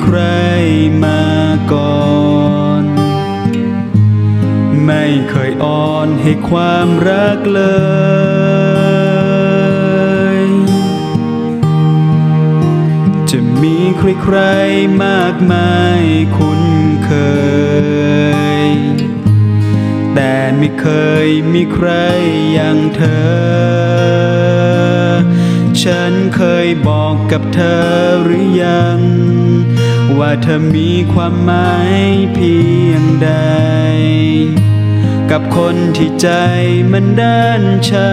ใครมาก่อนไม่เคยอ่อนให้ความรักเลยจะมีใครๆมากมายคุ้นเคยแต่ไม่เคยมีใครอย่างเธอฉันเคยบอกกับเธอหรือยังว่าเธอมีความหมายเพียงใดกับคนที่ใจมันด้านชา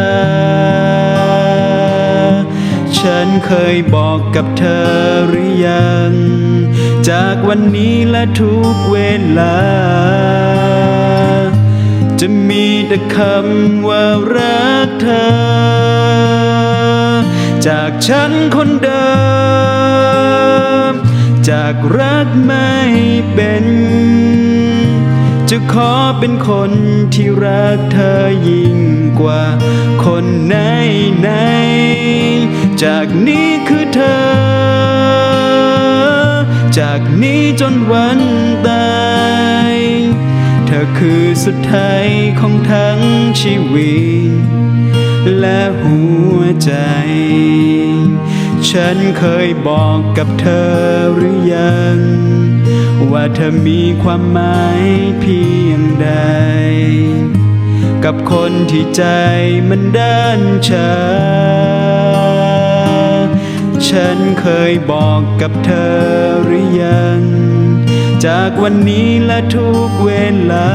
ฉันเคยบอกกับเธอหรือยังจากวันนี้และทุกเวลาจะมีแต่คำว่ารักเธอจากฉันคนเดิมจากรักไม่เป็นจะขอเป็นคนที่รักเธอยิ่งกว่าคนไหนจากนี้คือเธอจากนี้จนวันตายเธอคือสุดท้ายของทั้งชีวิตและหัวใจฉันเคยบอกกับเธอหรือยังว่าเธอมีความหมายเพียงใดกับคนที่ใจมันด้านชาฉันเคยบอกกับเธอหรือยังจากวันนี้และทุกเวลา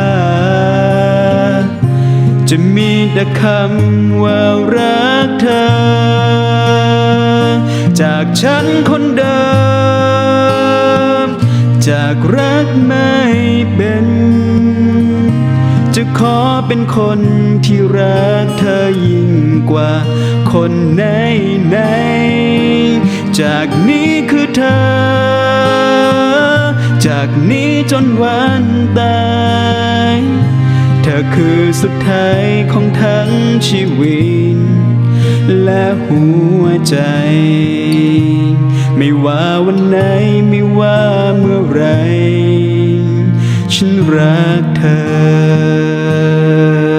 จะมีแต่คำว่ารักเธอจากฉันคนเดิมจากรักไม่เป็นจะขอเป็นคนที่รักเธอยิ่งกว่าคนไหนจากนี้คือเธอจากนี้จนวันตายเธอคือสุดท้ายของทั้งชีวิตและหัวใจไม่ว่าวันไหนไม่ว่าเมื่อไรฉันรักเธอ